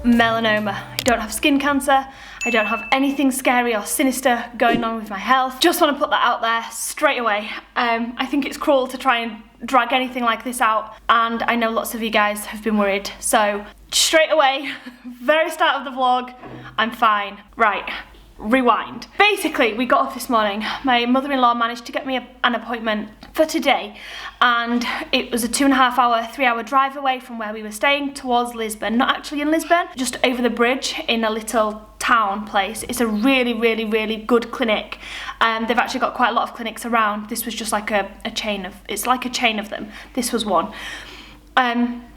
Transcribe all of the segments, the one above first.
melanoma. I don't have skin cancer. I don't have anything scary or sinister going on with my health. Just want to put that out there straight away. I think it's cruel to try and drag anything like this out, and I know lots of you guys have been worried. So straight away, very start of the vlog, I'm fine. Right. Rewind. Basically, we got off this morning. My mother-in-law managed to get me an appointment for today, and it was a 2.5 hour, 3-hour drive away from where we were staying towards Lisbon. Not actually in Lisbon, just over the bridge in a little town place. It's a really, really, really good clinic. They've actually got quite a lot of clinics around. This was just like a chain of, it's like a chain of them. This was one.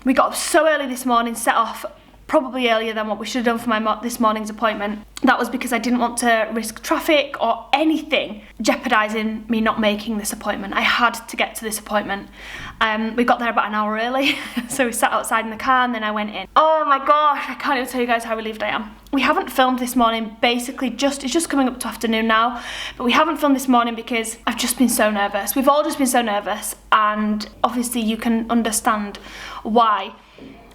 We got up so early this morning, set off probably earlier than what we should have done for this morning's appointment. That was because I didn't want to risk traffic or anything jeopardising me not making this appointment. I had to get to this appointment. We got there about an hour early, so we sat outside in the car and then I went in. Oh my gosh, I can't even tell you guys how relieved I am. We haven't filmed this morning, basically it's just coming up to afternoon now, but we haven't filmed this morning because I've just been so nervous. We've all just been so nervous, and obviously you can understand why.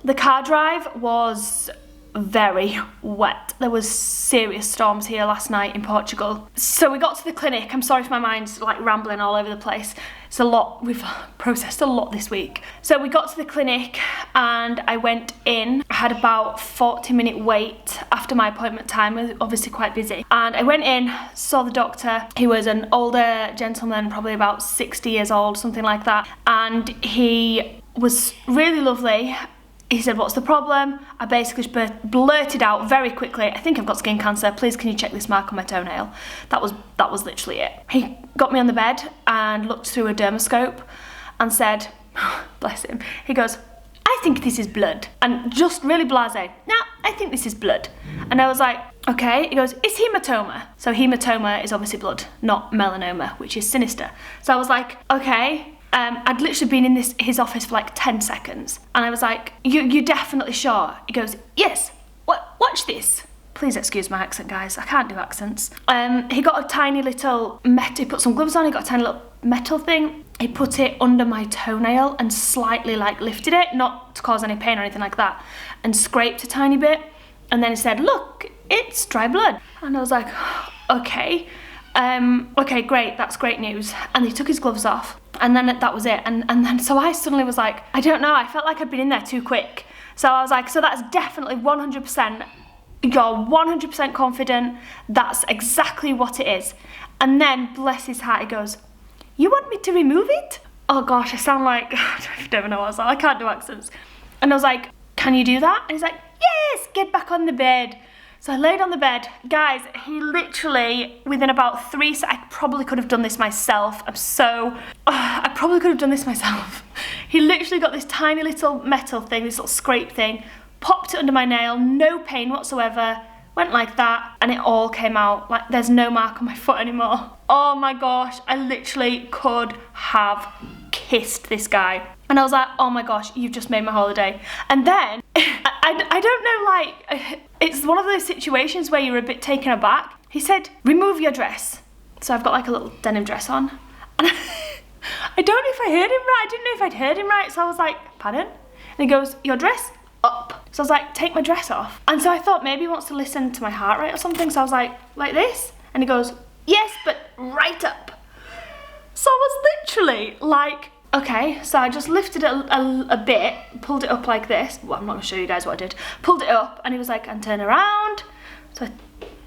The car drive was very wet. There was serious storms here last night in Portugal. So we got to the clinic. I'm sorry if my mind's like rambling all over the place. It's a lot. We've processed a lot this week. So we got to the clinic and I went in. I had about 40-minute wait after my appointment time. I was obviously quite busy. And I went in, saw the doctor. He was an older gentleman, probably about 60 years old, something like that. And he was really lovely. He said, "What's the problem?" I basically blurted out very quickly, "I think I've got skin cancer. Please can you check this mark on my toenail?" That was literally it. He got me on the bed and looked through a dermoscope and said, bless him, he goes, "I think this is blood." And just really blasé, "No, I think this is blood." And I was like, okay. He goes, "It's hematoma." So hematoma is obviously blood, not melanoma, which is sinister. So I was like, okay. I'd literally been in his office for like 10 seconds. And I was like, you're definitely sure? He goes, "Yes, watch this." Please excuse my accent, guys. I can't do accents. He got a tiny little he put some gloves on, he got a tiny little metal thing. He put it under my toenail and slightly like lifted it, not to cause any pain or anything like that, and scraped a tiny bit. And then he said, "Look, it's dry blood." And I was like, okay. Okay, great, that's great news. And he took his gloves off, and then that was it. And then so I suddenly was like, I don't know, I felt like I'd been in there too quick. So I was like, so that's definitely 100%, you're 100% confident, that's exactly what it is. And then, bless his heart, he goes, "You want me to remove it?" Oh gosh, I sound like, I don't know what I was like, I can't do accents. And I was like, "Can you do that?" And he's like, "Yes, get back on the bed." So I laid on the bed. Guys, he literally, within about 3 seconds, I probably could have done this myself. I probably could have done this myself. He literally got this tiny little metal thing, this little scrape thing, popped it under my nail, no pain whatsoever, went like that, and it all came out. Like, there's no mark on my foot anymore. Oh my gosh, I literally could have kissed this guy. And I was like, oh my gosh, you've just made my holiday. And then, I don't know, like, it's one of those situations where you're a bit taken aback. He said, "Remove your dress." So I've got like a little denim dress on. And I don't know if I heard him right. I didn't know if I'd heard him right. So I was like, "Pardon?" And he goes, "Your dress up." So I was like, "Take my dress off." And so I thought maybe he wants to listen to my heart rate or something. So I was like this. And he goes, "Yes, but right up." So I was literally like, okay, so I just lifted it a bit, pulled it up like this. Well, I'm not gonna show you guys what I did. Pulled it up, and he was like, "And turn around." So I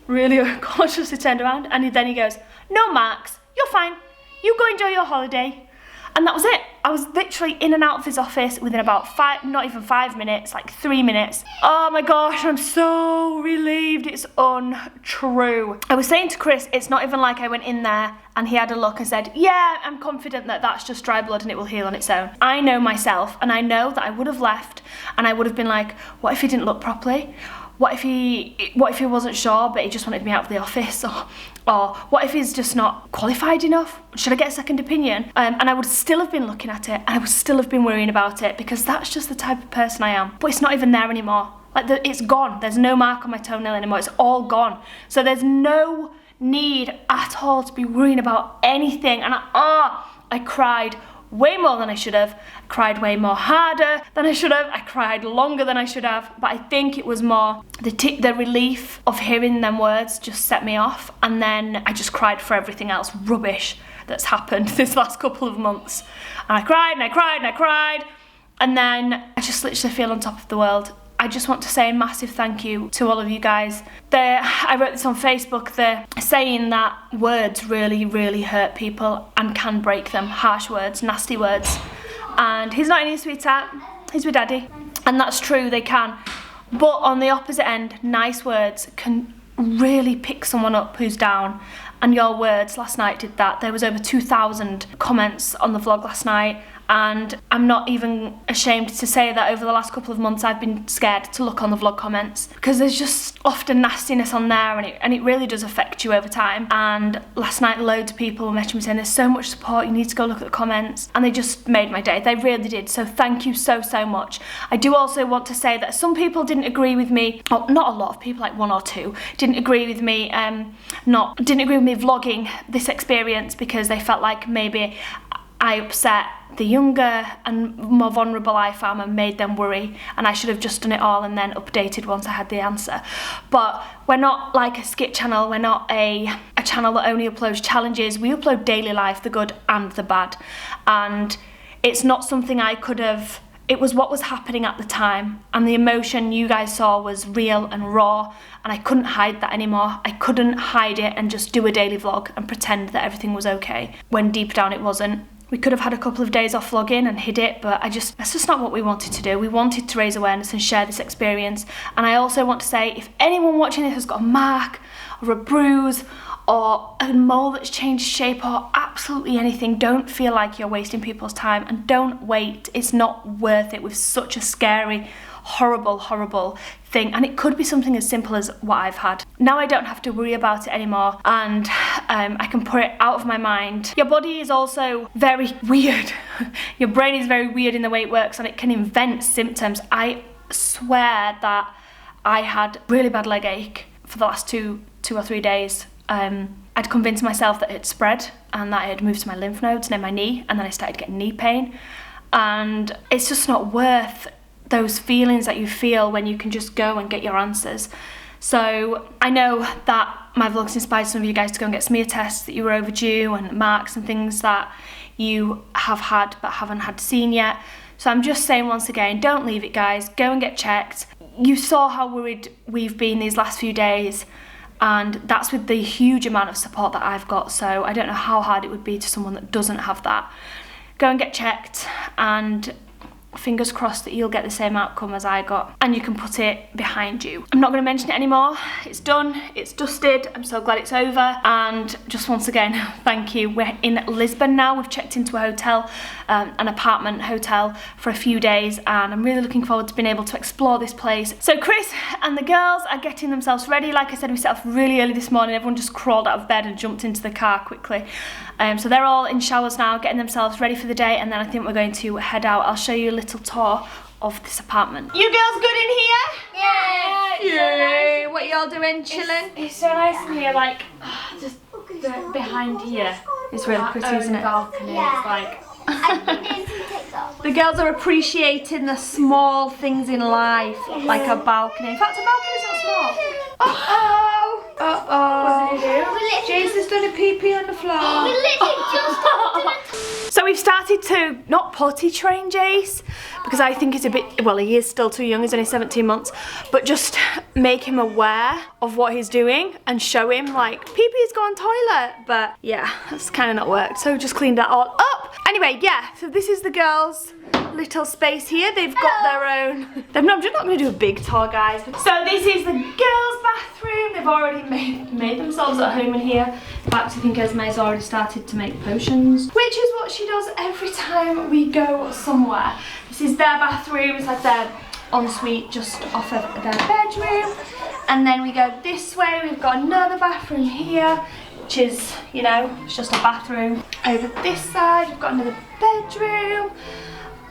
really cautiously turned around, and then he goes, "No marks, you're fine. You go enjoy your holiday." And that was it. I was literally in and out of his office within about not even 5 minutes, like 3 minutes. Oh my gosh, I'm so relieved. It's untrue. I was saying to Chris, it's not even like I went in there and he had a look and said, "Yeah, I'm confident that that's just dry blood and it will heal on its own." I know myself, and I know that I would have left and I would have been like, what if he didn't look properly? What if he wasn't sure but he just wanted me out of the office? Or what if he's just not qualified enough? Should I get a second opinion? And I would still have been looking at it, and I would still have been worrying about it, because that's just the type of person I am. But it's not even there anymore. Like, it's gone. There's no mark on my toenail anymore. It's all gone. So there's no need at all to be worrying about anything. And I cried way more than I should have. I cried way more harder than I should have. I cried longer than I should have. But I think it was more the relief of hearing them words just set me off. And then I just cried for everything else rubbish that's happened this last couple of months. And I cried and I cried and I cried. And then I just literally feel on top of the world. I just want to say a massive thank you to all of you guys. I wrote this on Facebook, they're saying that words really, really hurt people and can break them. Harsh words, nasty words. And he's not any sweetheart, he's with daddy. And that's true, they can. But on the opposite end, nice words can really pick someone up who's down. And your words last night did that. There was over 2,000 comments on the vlog last night. And I'm not even ashamed to say that over the last couple of months I've been scared to look on the vlog comments because there's just often nastiness on there, and it really does affect you over time. And last night loads of people were messaging me saying there's so much support, you need to go look at the comments, and they just made my day. They really did. So thank you so much. I do also want to say that some people didn't agree with me, oh, not a lot of people, like 1 or 2 didn't agree with me vlogging this experience because they felt like maybe I upset the younger and more vulnerable IFAM and made them worry, and I should have just done it all and then updated once I had the answer. But we're not like a skit channel, we're not a channel that only uploads challenges. We upload daily life, the good and the bad, and it's not something I could have, it was what was happening at the time, and the emotion you guys saw was real and raw, and I couldn't hide that anymore. I couldn't hide it and just do a daily vlog and pretend that everything was okay when deep down it wasn't. We could have had a couple of days off vlogging and hid it, but that's just not what we wanted to do. We wanted to raise awareness and share this experience. And I also want to say, if anyone watching this has got a mark or a bruise or a mole that's changed shape or absolutely anything, don't feel like you're wasting people's time, and don't wait. It's not worth it with such a scary, horrible thing, and it could be something as simple as what I've had. Now I don't have to worry about it anymore, and I can put it out of my mind. Your body is also very weird. Your brain is very weird in the way it works, and it can invent symptoms. I swear that I had really bad leg ache for the last two or 3 days. I'd convinced myself that it had spread and that it had moved to my lymph nodes near my knee, and then I started getting knee pain, and it's just not worth those feelings that you feel when you can just go and get your answers. So I know that my vlogs inspired some of you guys to go and get smear tests that you were overdue, and marks and things that you have had but haven't had seen yet. So I'm just saying once again, don't leave it, guys. Go and get checked. You saw how worried we've been these last few days, and that's with the huge amount of support that I've got. So I don't know how hard it would be to someone that doesn't have that. Go and get checked, and fingers crossed that you'll get the same outcome as I got, and you can put it behind you. I'm not going to mention it anymore. It's done, it's dusted. I'm so glad it's over, and just once again, thank you. We're in Lisbon now. We've checked into a hotel, an apartment hotel for a few days, and I'm really looking forward to being able to explore this place. So Chris and the girls are getting themselves ready. Like I said, we set off really early this morning. Everyone just crawled out of bed and jumped into the car quickly. So they're all in showers now, getting themselves ready for the day, and then I think we're going to head out. I'll show you a little tour of this apartment. You girls good in here? Yeah. Yay! What are y'all doing? Chilling? It's so nice in here, like, just behind here. It's really pretty, isn't it? Balcony. Yeah. It's like, The girls are appreciating the small things in life, like a balcony. In fact, a balcony's not small. Uh-oh! Uh-oh! what did you do? Jason's done a pee-pee on the floor. We literally just So we've started to not potty train Jace, because I think he's a bit, well, he is still too young, he's only 17 months, but just make him aware of what he's doing and show him, like, pee-pee's gone toilet. But yeah, that's kind of not worked, so just cleaned that all up. Anyway, yeah, so this is the girls' little space here. They've got their own, I'm just not going to do a big tour, guys. So this is the girls' bathroom. They've already made themselves at home in here. In fact, I think Esme's already started to make potions, which is what she does every time we go somewhere. This is their bathroom. It's like their ensuite just off of their bedroom. And then we go this way. We've got another bathroom here, which is, you know, it's just a bathroom. Over this side, we've got another bedroom.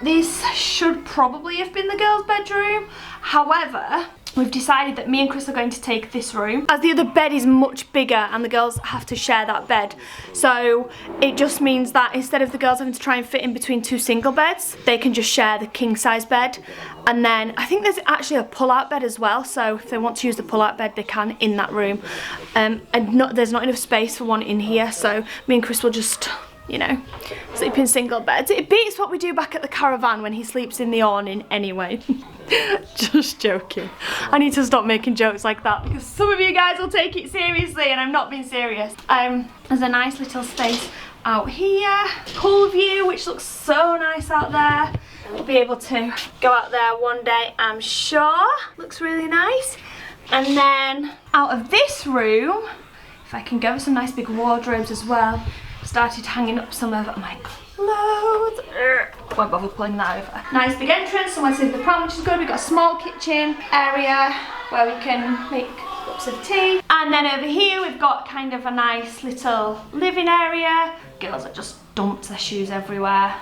This should probably have been the girls' bedroom. However, we've decided that me and Chris are going to take this room, as the other bed is much bigger and the girls have to share that bed. So it just means that instead of the girls having to try and fit in between two single beds, they can just share the king size bed. And then I think there's actually a pull-out bed as well, so if they want to use the pull-out bed they can in that room. And there's not enough space for one in here, so me and Chris will just, you know, sleep in single beds. It beats what we do back at the caravan when he sleeps in the awning anyway. Just joking. I need to stop making jokes like that because some of you guys will take it seriously and I'm not being serious. There's a nice little space out here, pool view, which looks so nice out there. We'll be able to go out there one day, I'm sure. Looks really nice. And then out of this room, if I can go with some nice big wardrobes as well, started hanging up some of my clothes. Won't bother pulling that over. Nice big entrance, somewhere to leave the pram, which is good. We've got a small kitchen area where we can make cups of tea. And then over here we've got kind of a nice little living area. Girls have just dumped their shoes everywhere.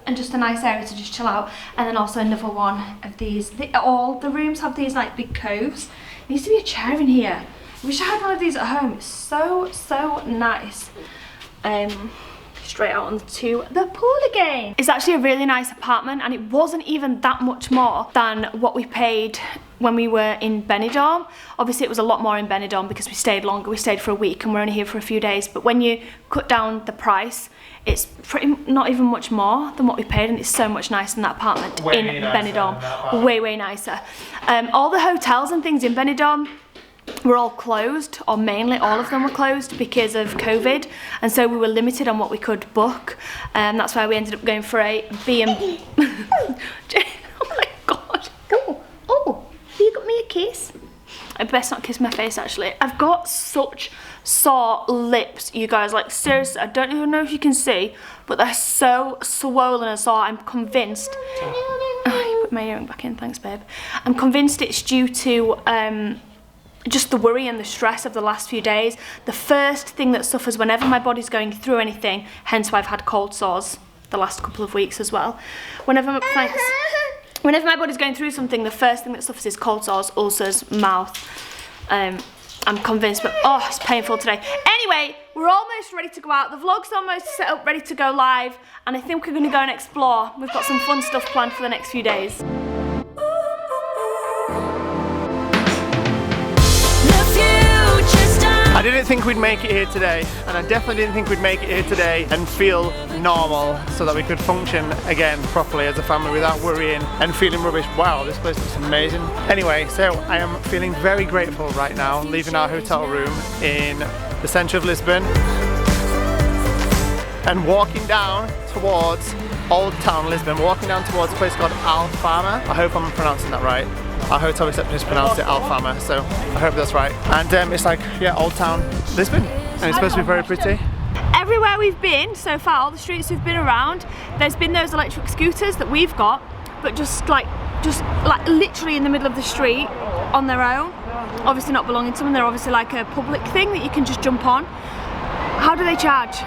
And just a nice area to just chill out. And then also another one of these. All the rooms have these like big coves. There needs to be a chair in here. I wish I had one of these at home. It's so nice. Straight out onto the pool again. It's actually a really nice apartment and it wasn't even that much more than what we paid when we were in Benidorm. Obviously it was a lot more in Benidorm because we stayed longer. We stayed for a week and we're only here for a few days, but when you cut down the price, it's pretty not even much more than what we paid, and it's so much nicer than that apartment in Benidorm. Way nicer. All the hotels and things in Benidorm were all closed, or mainly all of them were closed because of COVID, and so we were limited on what we could book. That's why we ended up going for a B&B. Oh my god. Oh, you got me a kiss? I best not kiss my face actually. I've got such sore lips, you guys, like seriously, I don't even know if you can see, but they're so swollen and sore. I'm convinced. Oh, you put my earring back in, thanks babe. I'm convinced it's due to just the worry and the stress of the last few days. The first thing that suffers whenever my body's going through anything, hence why I've had cold sores the last couple of weeks as well. Whenever my body's going through something, the first thing that suffers is cold sores, ulcers, mouth. I'm convinced, but oh, it's painful today. Anyway, we're almost ready to go out. The vlog's almost set up, ready to go live, and I think we're gonna go and explore. We've got some fun stuff planned for the next few days. I didn't think we'd make it here today, and I definitely didn't think we'd make it here today and feel normal so that we could function again properly as a family without worrying and feeling rubbish. Wow, this place looks amazing. Anyway, so I am feeling very grateful right now, leaving our hotel room in the centre of Lisbon and walking down towards Old Town Lisbon, walking down towards a place called IFAM. I hope I'm pronouncing that right. Our hotel receptionist pronounced it Alfama, so I hope that's right. And it's like, yeah, Old Town Lisbon, and it's supposed to be very pretty. Everywhere we've been so far, all the streets we've been around, there's been those electric scooters that we've got, but just like literally in the middle of the street on their own. Obviously not belonging to them, they're obviously like a public thing that you can just jump on. How do they charge?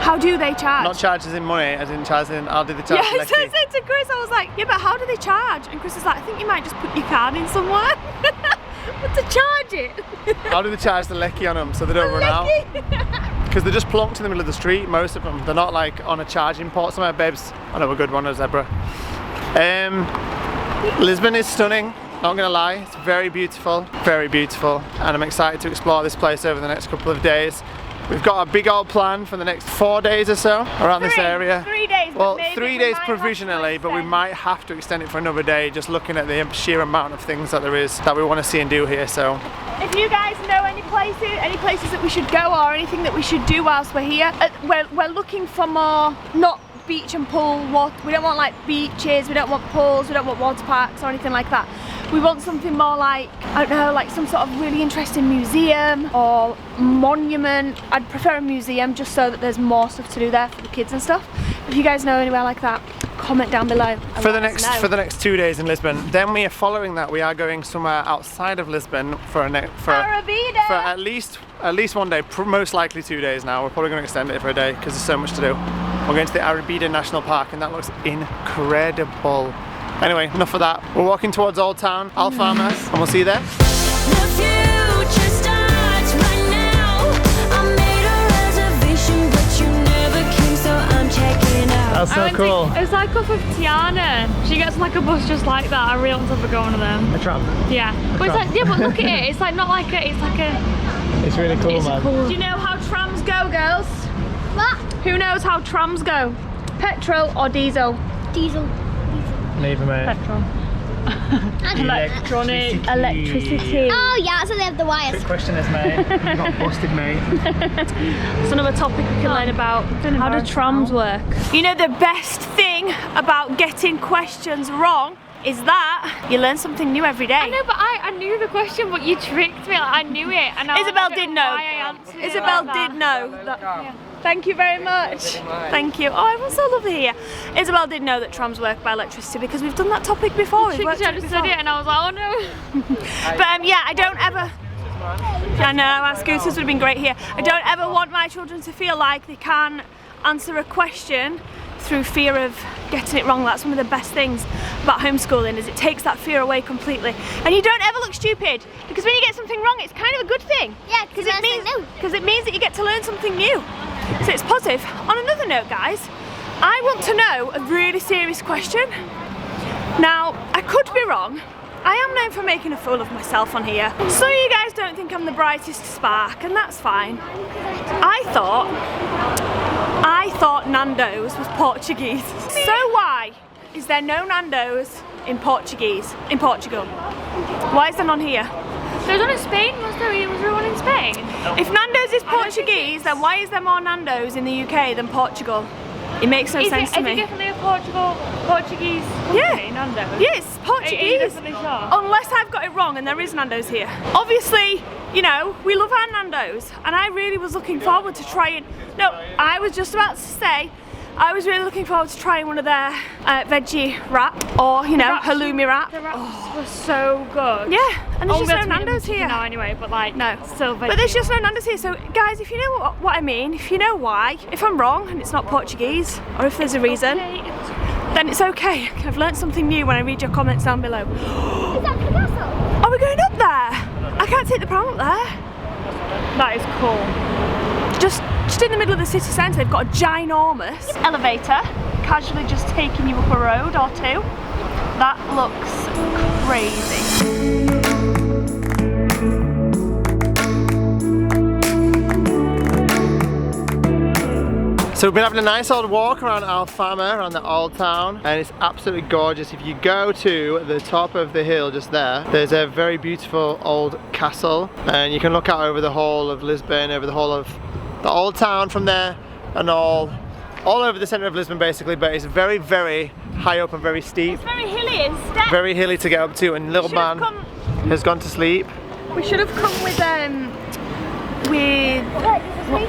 How do they charge? Not charge as in money, as in charge as in I'll do the charge. Yeah, I said to Chris, I was like, yeah, but how do they charge? And Chris is like, I think you might just put your card in somewhere. But to charge it. How do they charge the lecky on them so they don't run out? Because they're just plonked in the middle of the street, most of them. They're not like on a charging port somewhere. Babes, I know a good one, a zebra. Lisbon is stunning, not gonna lie. It's very beautiful, and I'm excited to explore this place over the next couple of days. We've got a big old plan for the next 4 days or so around this area. 3 days. Well, 3 days provisionally, but we might have to extend it for another day, just looking at the sheer amount of things that there is that we want to see and do here. So if you guys know any places that we should go or anything that we should do whilst we're here, we're looking for more, not beach and pool. We don't want like beaches, we don't want pools, we don't want water parks or anything like that. We want something more like, I don't know, like some sort of really interesting museum or monument. I'd prefer a museum just so that there's more stuff to do there for the kids and stuff. If you guys know anywhere like that, comment down below. For the next 2 days in Lisbon. Then we are following that. We are going somewhere outside of Lisbon for at least 1 day, most likely 2 days now. We're probably going to extend it for a day because there's so much to do. We're going to the Arabida National Park and that looks incredible. Anyway, enough of that. We're walking towards Old Town, Alfarmer, and we'll see you there. That's so cool. It's like off of Tiana. She gets like a bus just like that. I really want to have a go on one of them. A tram? Yeah. But it's like, yeah, but look at it. It's like not like a, it's like a... It's really cool, man. Cool. Do you know how trams go, girls? What? Who knows how trams go? Petrol or diesel? Diesel. Neither, mate. Petrol. Electronic. Electricity. Oh yeah, so they have the wires. Good question is, mate. You got busted, mate. It's another topic we can learn about. How do trams work? You know, the best thing about getting questions wrong is that you learn something new every day. I know, but I knew the question, but you tricked me. Like, I knew it. And Isabelle did know. Isabelle Isabelle did know. Yeah. Thank you very much. Thank you. Oh, everyone's so lovely here. Isabelle did know that trams work by electricity because we've done that topic before. We've worked on it before. And I was like, oh no. But yeah, I don't ever... I know, our scooters would have been great here. I don't ever want my children to feel like they can't answer a question through fear of getting it wrong. That's one of the best things about homeschooling, is it takes that fear away completely. And you don't ever look stupid, because when you get something wrong, it's kind of a good thing. Yeah, because it means that you get to learn something new. So it's positive. On another note, guys, I want to know a really serious question. Now, I could be wrong. I am known for making a fool of myself on here. Some of you guys don't think I'm the brightest spark, and that's fine. I thought Nando's was Portuguese. So why is there no Nando's in Portugal? Why is there none here? There was one in Spain, was there one in Spain? If Nando's is Portuguese, then why is there more Nando's in the UK than Portugal? It makes no sense to me. Is it definitely a Portuguese company, Nando's? Yes, Portuguese. Are you definitely sure? Unless I've got it wrong and there is Nando's here. Obviously, you know, we love our Nando's, and I really was looking forward to trying... No, I was just about to say, I was really looking forward to trying one of their veggie wrap, or, you know, halloumi wrap. The wraps were so good. Yeah, and there's just no Nando's here. Now anyway, but like, no, still veggie. But there's just no Nando's here. So guys, if you know what I mean, if you know why, if I'm wrong and it's not Portuguese, or if there's a reason, then it's okay. I've learned something new when I read your comments down below. Is that the castle? Are we going up there? I can't take the pram up there. That is cool. Just in the middle of the city centre, they've got a ginormous elevator, casually just taking you up a road or two. That looks crazy. So we've been having a nice old walk around Alfarmer, around the old town, and it's absolutely gorgeous. If you go to the top of the hill just there, there's a very beautiful old castle, and you can look out over the whole of Lisbon, over the whole of the old town from there, and all over the centre of Lisbon basically, but it's very, very high up and very steep. It's very hilly and steep. Very hilly to get up to, and little man has gone to sleep. We should have come with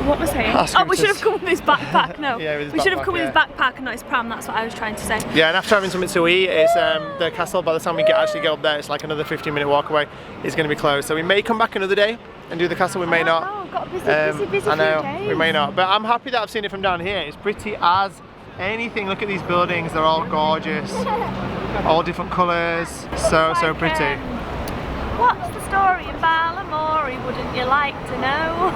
what was he? Oh, we should have come with his backpack. No, yeah, with his we should have backpack, come with his backpack and not his pram. That's what I was trying to say. Yeah, and after having something to eat, it's the castle. By the time we actually get up there, it's like another 15-minute walk away. It's going to be closed, so we may come back another day and do the castle. We may not. Oh, got a busy I know, few days. we may not. But I'm happy that I've seen it from down here. It's pretty as anything. Look at these buildings; they're all gorgeous, all different colours. So pretty. What's the story in Ballamore? Wouldn't you like to know?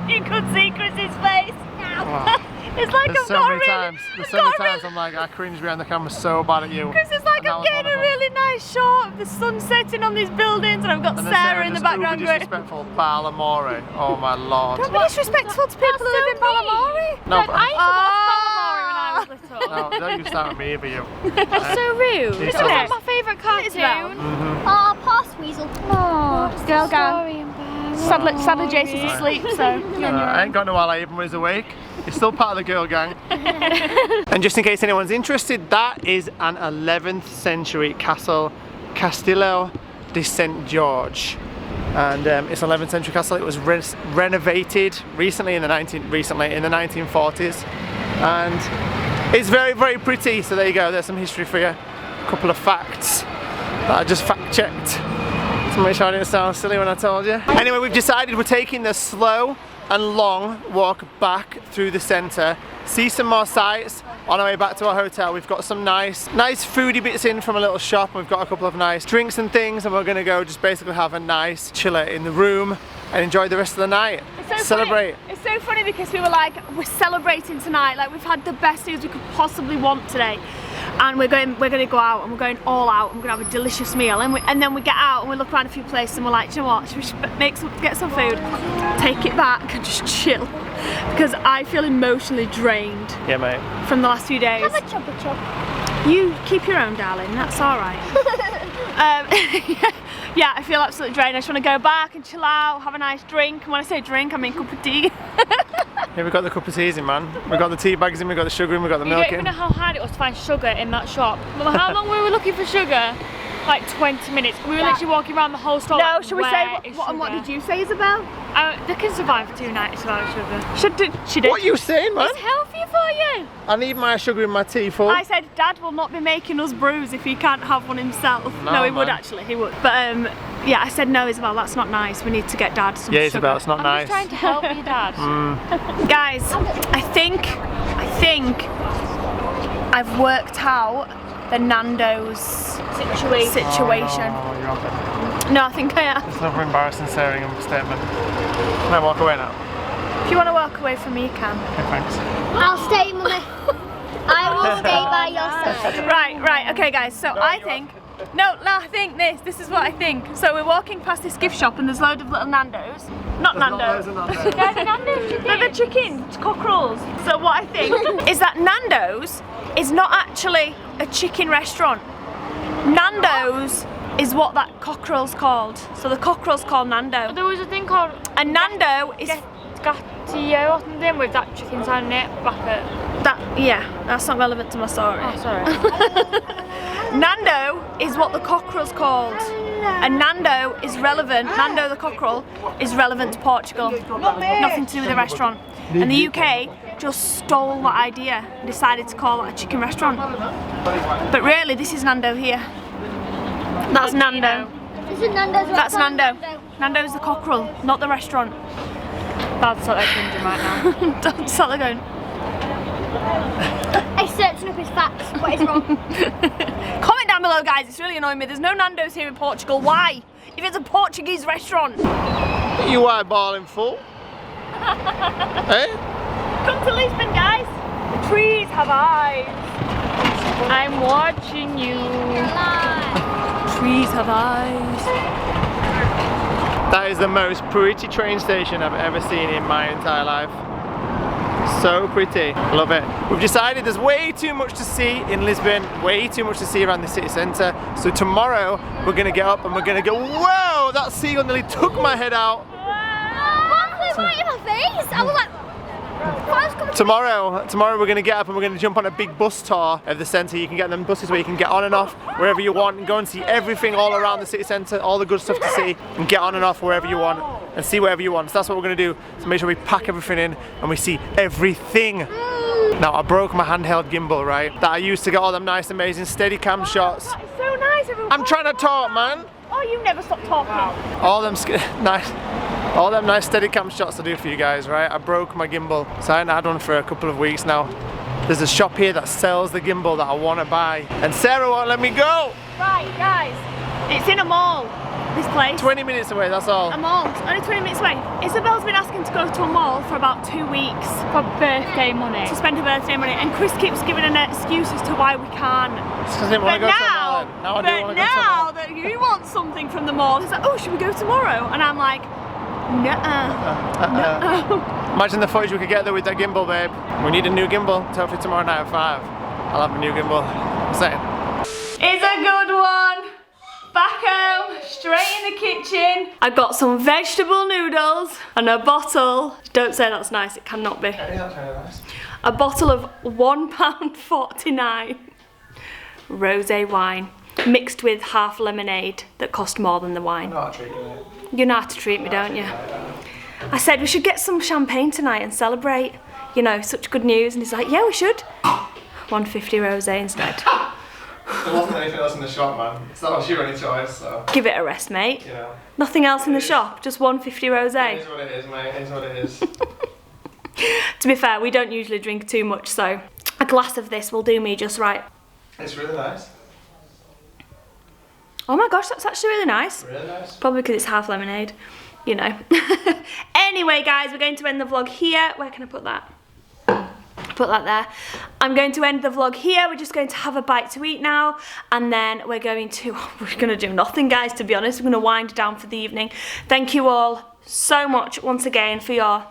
You could see Chris's face. Wow. It's like There's so many times I'm like, I cringe behind the camera so bad at you. Chris is like, I'm getting a really nice shot of the sun setting on these buildings, and I've got Sarah in the background going. Disrespectful Ballamore. Oh my lord. Don't be disrespectful to people who live in Ballamore. No, I used to watch Ballamore when I was little. No, don't you start with me either, you. That's so rude. It's It's like my favourite cartoon. Oh, past weasel. Oh, Girl gang. Sadly Jason's asleep, so I ain't got no while I even was awake. It's still part of the girl gang. And just in case anyone's interested, that is an 11th century castle, Castillo de St. George. And it's an 11th century castle. It was renovated recently in the 1940s. And it's very, very pretty. So there you go, there's some history for you. A couple of facts that I just fact checked to make sure I didn't sound silly when I told you. Anyway, we've decided we're taking the slow and long walk back through the centre, see some more sights. On our way back to our hotel, we've got some nice foodie bits in from a little shop, and we've got a couple of nice drinks and things, and we're gonna go just basically have a nice chiller in the room and enjoy the rest of the night. Celebrate. It's so funny because we were like, we're celebrating tonight, like we've had the best news we could possibly want today, and we're going to go out and we're going all out and we're gonna have a delicious meal, and then we get out and we look around a few places and we're like, do you know what, should we get some food, take it back and just chill, because I feel emotionally drained. Yeah, mate. From the last few days. Have a chubby chub. You keep your own, darling, that's alright. Yeah, I feel absolutely drained. I just want to go back and chill out, have a nice drink. And when I say drink, I mean cup of tea. Yeah, we've got the cup of teas in, man. We've got the tea bags in, we've got the sugar in, we've got the milk in. You don't even know how hard it was to find sugar in that shop. Well, how long were we looking for sugar? Like 20 minutes. We were literally walking around the whole store. No, like, should we say what did you say, Isabelle? They can survive for 2 nights without sugar. She did. What are you saying, man? It's healthier for you. I need my sugar in my tea, full. I said Dad will not be making us brews if he can't have one himself. No, he would actually, he would. But yeah, I said no, Isabelle, that's not nice. We need to get Dad some sugar. Yeah, Isabelle, it's not nice. I'm just trying to help you, Dad. Guys, I think I've worked out the Nando's situation. Oh, you're off it. No, I think I am. It's another embarrassing statement. Can I walk away now? If you want to walk away from me, you can. Okay, thanks. I'll stay, Mummy. I will stay by your side. Right, okay guys, so I think, I think this is what I think. So we're walking past this gift shop and there's loads of little Nando's. Not Nando's. There's Nando's chicken. They're the chicken cockerels. So what I think is that Nando's is not actually a chicken restaurant. Nando's is what that cockerel's called. So the cockerel's called Nando. There was a thing called a Nando is Gatio or something with that chicken sign in it back at that's not relevant to my story. Oh, sorry. Nando is what the cockerel's called. And Nando is relevant, Nando the cockerel is relevant to Portugal. Nothing to do with the restaurant. And the UK just stole that idea and decided to call it a chicken restaurant. But really, this is Nando here. That's Nando. This is Nando's. That's Nando. Nando's the cockerel, not the restaurant. Dad's sort of cringing right now. Don't start going. He's searching up his facts. What is wrong? Comment down below, guys. It's really annoying me. There's no Nando's here in Portugal. Why? If it's a Portuguese restaurant. You eyeballing full? Eh? Come to Lisbon, guys. The trees have eyes. I'm watching you. Trees have eyes. That is the most pretty train station I've ever seen in my entire life. So pretty, love it. We've decided there's way too much to see in Lisbon, way too much to see around the city centre. So tomorrow we're gonna get up and we're gonna go, whoa, that seagull nearly took my head out. What flew right in my face? I was like, Tomorrow we're gonna get up and we're gonna jump on a big bus tour of the centre. You can get them buses where you can get on and off wherever you want and go and see everything all around the city centre, all the good stuff to see, and get on and off wherever you want and see whatever you want. So that's what we're gonna do. So make sure we pack everything in and we see everything. Now I broke my handheld gimbal, right? That I used to get all them nice, amazing steady cam shots. That is so nice, everyone. I'm trying to talk, man. Oh, you never stop talking. All them nice steady cam shots I do for you guys, right? I broke my gimbal, so I haven't had one for a couple of weeks now. There's a shop here that sells the gimbal that I want to buy, and Sarah won't let me go. Right, guys, it's in a mall, this place. 20 minutes away, that's all. A mall, it's only 20 minutes away. Isabelle's been asking to go to a mall for about 2 weeks. For birthday money. To spend her birthday money, and Chris keeps giving an excuse as to why we can't. It's because I didn't want to go to a mall. Now I do want to go to a mall. Now that you want something from the mall, he's like, oh, should we go tomorrow? And I'm like, nuh-uh. Imagine the footage we could get there with that gimbal, babe. We need a new gimbal. So hopefully tomorrow night at 5, I'll have a new gimbal. I'm saying. It's a good one. Back home, straight in the kitchen. I got some vegetable noodles and a bottle. Don't say that's nice, it cannot be. Yeah, that's very nice. A bottle of £1.49 rosé wine mixed with half lemonade that cost more than the wine. I know how to treat you, mate. You know how to treat me, don't you? I said we should get some champagne tonight and celebrate. You know, such good news. And he's like, yeah, we should. 150 rosé instead. There wasn't anything else in the shop, man. So that was your only choice, so. Give it a rest, mate. You know. Nothing else in the shop, just 150 rosé. It is what it is, mate. It is what it is. To be fair, we don't usually drink too much, so a glass of this will do me just right. It's really nice. Oh my gosh, that's actually really nice. Really nice. Probably because it's half lemonade, you know. Anyway, guys, we're going to end the vlog here. Where can I put that? Put that there. I'm going to end the vlog here. We're just going to have a bite to eat now, and then we're going to do nothing, guys, to be honest. We're going to wind down for the evening. Thank you all so much once again for your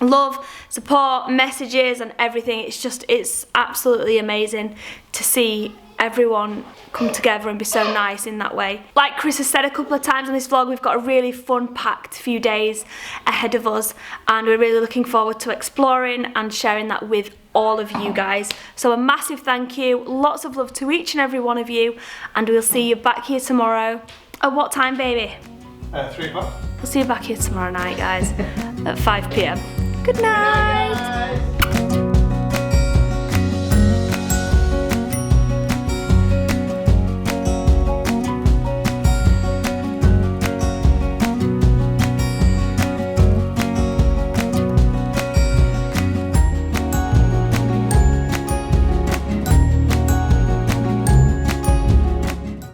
love, support, messages and everything. It's absolutely amazing to see everyone come together and be so nice in that way. Like Chris has said a couple of times on this vlog, we've got a really fun packed few days ahead of us, and we're really looking forward to exploring and sharing that with all of you guys. So a massive thank you, lots of love to each and every one of you, and we'll see you back here tomorrow. At what time, baby? 3 o'clock. We'll see you back here tomorrow night, guys, at 5 p.m. Good night.